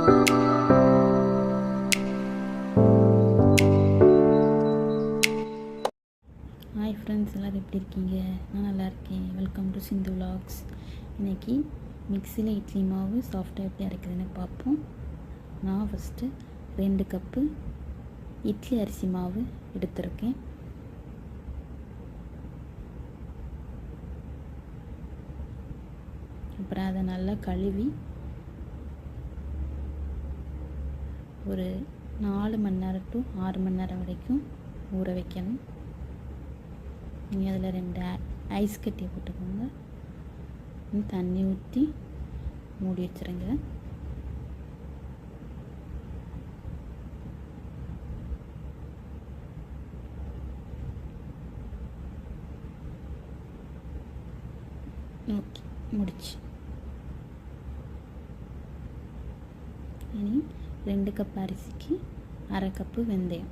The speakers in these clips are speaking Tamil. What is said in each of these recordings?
ஹாய் ஃப்ரெண்ட்ஸ், எல்லோரும் எப்படி இருக்கீங்க? நான் நல்லா இருக்கேன். Welcome to Sindhu vlogs. இன்றைக்கி மிக்சியில் இட்லி மாவு சாஃப்டாக எப்படி அரைக்குதுன்னு பார்ப்போம். நான் ஃபஸ்ட்டு 2 கப்பு இட்லி அரிசி மாவு எடுத்திருக்கேன். அப்புறம் அதை நல்லா கழுவி ஒரு 4 மணி நேரம் டு 6 மணி நேரம் வரைக்கும் ஊற வைக்கணும். நீங்கள் அதில் 2 ஐஸ் கட்டி போட்டுக்கோங்க. தண்ணி ஊற்றி மூடி வச்சுருங்க. ஓகே, முடிச்சு. இனி 2 கப் அரிசிக்கு 1/2 கப்பு வெந்தயம்,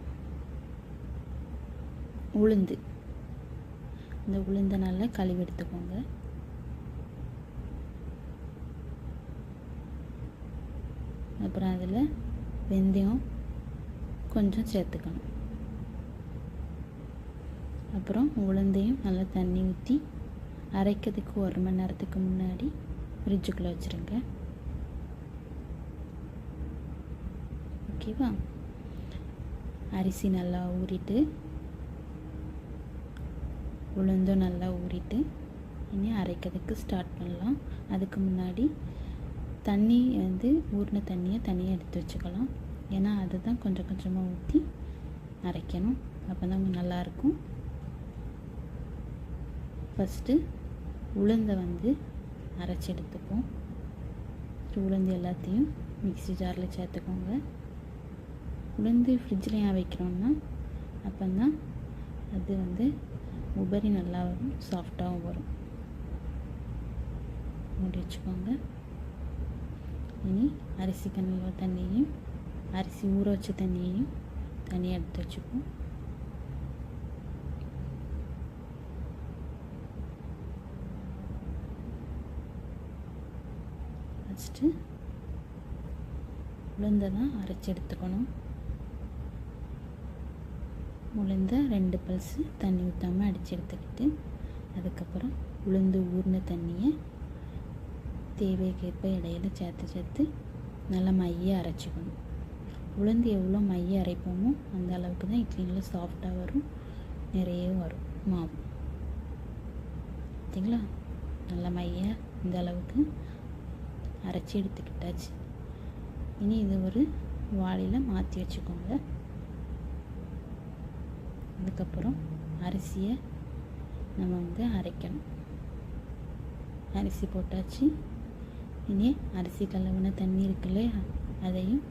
உளுந்து. இந்த உளுந்தை நல்லா கழுவி எடுத்துக்கோங்க. அப்புறம் அதில் வெந்தயம் கொஞ்சம் சேர்த்துக்கணும். அப்புறம் உளுந்தையும் நல்லா தண்ணி ஊற்றி அரைக்கிறதுக்கு 1 மணி நேரத்துக்கு முன்னாடி ஃப்ரிட்ஜுக்குள்ளே வச்சுருங்க. ஓகேவா? அரிசி நல்லா ஊறிட்டு உளுந்தும் நல்லா ஊறிட்டு இனி அரைக்கிறதுக்கு ஸ்டார்ட் பண்ணலாம். அதுக்கு முன்னாடி தண்ணி ஊறின தண்ணியை தனியாக எடுத்து வச்சுக்கலாம். ஏன்னா அதுதான் கொஞ்சம் கொஞ்சமாக ஊற்றி அரைக்கணும். அப்போ தான் நல்லாயிருக்கும். ஃபஸ்ட்டு உளுந்தை அரைச்சி எடுத்துப்போம். உளுந்து எல்லாத்தையும் மிக்ஸி ஜாரில் சேர்த்துக்கோங்க. உளுந்து ஃப்ரிட்ஜில் ஏன் வைக்கிறோன்னா அப்போ தான் அது உபரி நல்லா வரும், சாஃப்டாகவும் வரும். மூடி வச்சுக்கோங்க. இனி அரிசி கண்ணில் தண்ணியையும் அரிசி ஊற வச்ச தண்ணியையும் தனியாக எடுத்து வச்சுப்போம். ஃபஸ்ட்டு உளுந்தை தான் அரைச்சி எடுத்துக்கணும். உளுந்த 2 பல்ஸு தண்ணி ஊற்றாமல் அடித்து எடுத்துக்கிட்டு அதுக்கப்புறம் உளுந்து ஊறின தண்ணியை தேவைக்கேற்ப இடையில சேர்த்து நல்லா மைய அரைச்சிக்கணும். உளுந்து எவ்வளோ மைய அரைப்போமோ அந்த அளவுக்கு தான் இட்லியில் சாஃப்டாக வரும், நிறைய வரும் மாவு. பார்த்தீங்களா? நல்லா மைய இந்த அளவுக்கு அரைச்சி எடுத்துக்கிட்டாச்சு. இனி இது ஒரு வாளியில் மாற்றி வச்சுக்கோங்க. அதுக்கப்புறம் அரிசியை நம்ம அரைக்கணும். அரிசி போட்டாச்சு. இனி அரிசி கழுவின தண்ணி இருக்குல்ல, அதையும்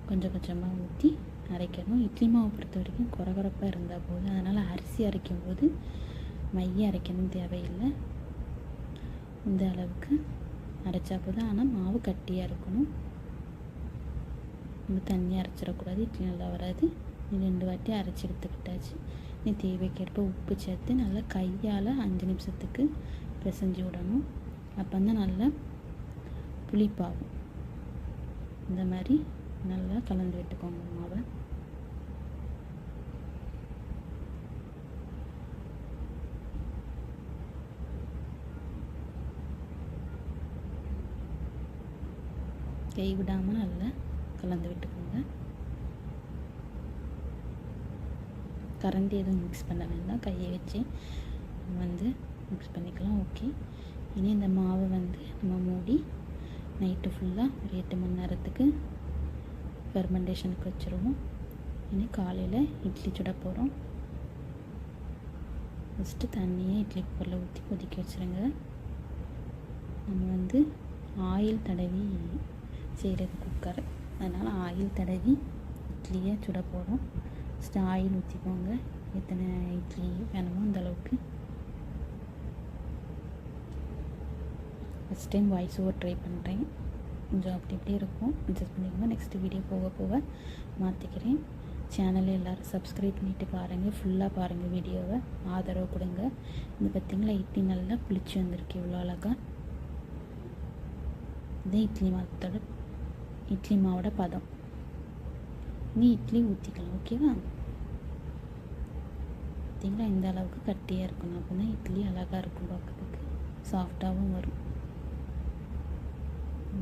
கொஞ்சம் கொஞ்சமாக ஊற்றி அரைக்கணும். இட்லி மாவு பொறுத்த வரைக்கும் குறகுறப்பாக இருந்தால் போதும். அதனால் அரிசி அரைக்கும் போது மைய அரைக்கணும் தேவையில்லை. இந்த அளவுக்கு அரைச்சா போதும். ஆனால் மாவு கட்டியாக இருக்கணும். நம்ம தண்ணி அரைச்சிடக்கூடாது, இட்லி நல்லா வராது. 2 வாட்டி அரைச்சி எடுத்துக்கிட்டாச்சு. நீ தேவைக்கேற்ப உப்பு சேர்த்து நல்லா கையால் 5 நிமிஷத்துக்கு பிசைஞ்சு விடணும். அப்போ தான் நல்லா புளிப்பாகும். இந்த மாதிரி நல்லா கலந்து விட்டுக்கோங்க மாவை. கை விடாமல் நல்லா கலந்து விட்டுக்கோங்க. கரண்டி எதுவும் மிக்ஸ் பண்ண வேண்டாம், கையை வச்சு மிக்ஸ் பண்ணிக்கலாம். ஓகே. இனி இந்த மாவை நம்ம மூடி நைட்டு ஃபுல்லாக ஒரு 8 மணி நேரத்துக்கு ஃபெர்மெண்டேஷனுக்கு வச்சுருவோம். இனி காலையில் இட்லி சுட போகிறோம். ஃபஸ்ட்டு தண்ணியை இட்லி குக்கரில் ஊற்றி கொதிக்க வச்சுருங்க. நம்ம ஆயில் தடவி செய்கிறது குக்கர், அதனால் ஆயில் தடவி இட்லியை சுட போகிறோம். ஃபஸ்ட்டு ஆயில் ஊற்றிக்கோங்க. எத்தனை இட்லி வேணுமோ அந்த அளவுக்கு. First time voice over try பண்ணுறேன், கொஞ்சம் அப்படி இப்படி இருக்கும், அட்ஜஸ்ட் பண்ணிக்கோங்க. நெக்ஸ்ட் வீடியோ போக போக மாற்றிக்கிறேன். சேனலை எல்லோரும் சப்ஸ்கிரைப் பண்ணிவிட்டு பாருங்கள், ஃபுல்லாக பாருங்கள், வீடியோவை ஆதரவு கொடுங்க. இது பார்த்திங்களா, இட்லி நல்லா புளிச்சு வந்திருக்கு, இவ்வளோ அழகாக. இது இட்லி மாத்தோட இட்லி மாவோட பதம். நீ இட்லி ஊற்றிக்கலாம். ஓகேவா? பார்த்தீங்களா, இந்த அளவுக்கு கட்டியாக இருக்கணும். அப்போ தான் இட்லி அழகாக இருக்கும், பார்க்குறதுக்கு சாஃப்டாகவும் வரும்.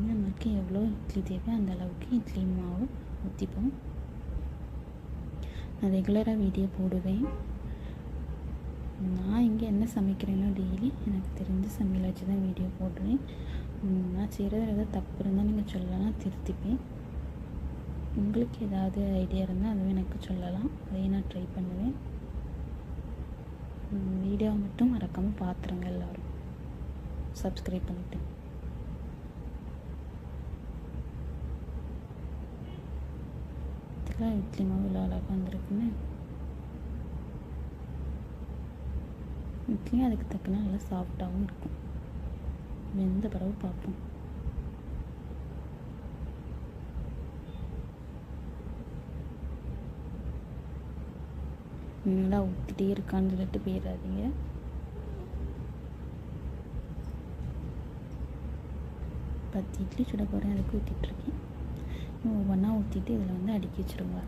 நமக்கு எவ்வளோ இட்லி தேவை அந்த அளவுக்கு இட்லி மாவு ஊற்றிப்போம். நான் ரெகுலராக வீடியோ போடுவேன். நான் இங்கே என்ன சமைக்கிறேனோ டெய்லி எனக்கு தெரிஞ்ச சமையல் வச்சு தான் வீடியோ போடுறேன். நான் செய்கிறது ஏதாவது தப்பு இருந்தால் நீங்கள் சொல்லலாம், திருத்திப்பேன். உங்களுக்கு ஏதாவது ஐடியா இருந்தால் அதுவும் எனக்கு சொல்லலாம், அதையும் நான் ட்ரை பண்ணுவேன். வீடியோ மட்டும் மறக்காமல் பார்த்துருங்க எல்லோரும், சப்ஸ்கிரைப் பண்ணிவிட்டு. இதுக்கெல்லாம் இட்லி மாவு இவ்வளோ அழகாக வந்துருக்குன்னு. இட்லியும் அதுக்கு தக்கன நல்லா சாஃப்டாகவும் இருக்கும். வெந்த பிறகு பார்ப்போம். நல்லா ஊற்றிட்டே இருக்கான்னு சொல்லிட்டு போயிடாதீங்க. பத்து இட்லி சுட போகிறேன், அதுக்கு ஊற்றிட்டுருக்கேன். ஒவ்வொன்றா ஊற்றிட்டு இதில் வந்து அடுக்கி வச்சுருங்க.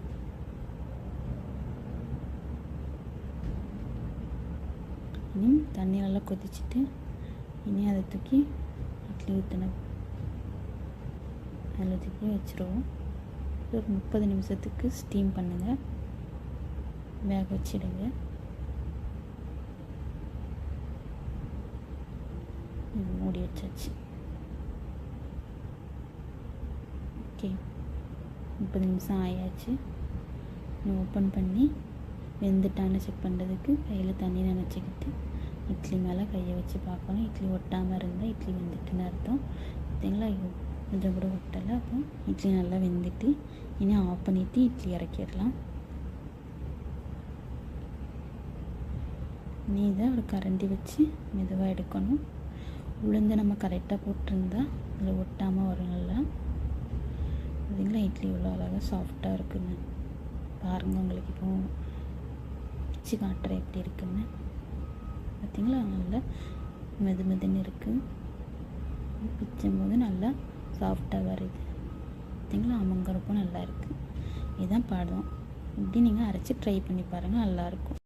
இனி தண்ணி நல்லா கொதிச்சுட்டு இனி அதை தூக்கி இட்லி ஊற்றணும். அதில் தூக்கி வச்சுருவோம். ஒரு 30 நிமிஷத்துக்கு ஸ்டீம் பண்ணுங்கள், வேக வச்சிடுங்க. மூடி வச்சாச்சு. ஓகே, 30 நிமிஷம் ஆயாச்சு. ஓப்பன் பண்ணி வெந்துட்டான்னு செக் பண்ணுறதுக்கு கையில் தண்ணி நினச்சிக்கிட்டு இட்லி மேலே கையை வச்சு பார்க்கணும். இட்லி ஒட்டாமல் இருந்தால் இட்லி வெந்துட்டுன்னு அர்த்தம். பார்த்தீங்களா, கொஞ்சம் கூட ஒட்டலை. அப்போ இட்லி நல்லா வெந்துட்டு இனி ஆஃப் பண்ணிவிட்டு இட்லி இறக்கிடலாம். நீ இதை ஒரு கரண்டி வச்சு மெதுவாக எடுக்கணும். உளுந்து நம்ம கரெக்டாக போட்டிருந்தா அதில் ஒட்டாமல் வரும் நல்லா. பார்த்தீங்களா, இட்லி இவ்வளோ அழகாக சாஃப்டாக இருக்குன்னு பாருங்கள். உங்களுக்கு இப்போ வச்சு காட்டுறேன் எப்படி இருக்குன்னு. பார்த்தீங்களா, நல்லா மெதுன்னு இருக்குது. பிச்சும் போது நல்லா சாஃப்டாக வருது. பார்த்தீங்களா, அமங்கரப்பும் நல்லா இருக்குது. இதுதான் பதம். இப்படி நீங்கள் அரைச்சி ட்ரை பண்ணி பாருங்கள், நல்லாயிருக்கும்.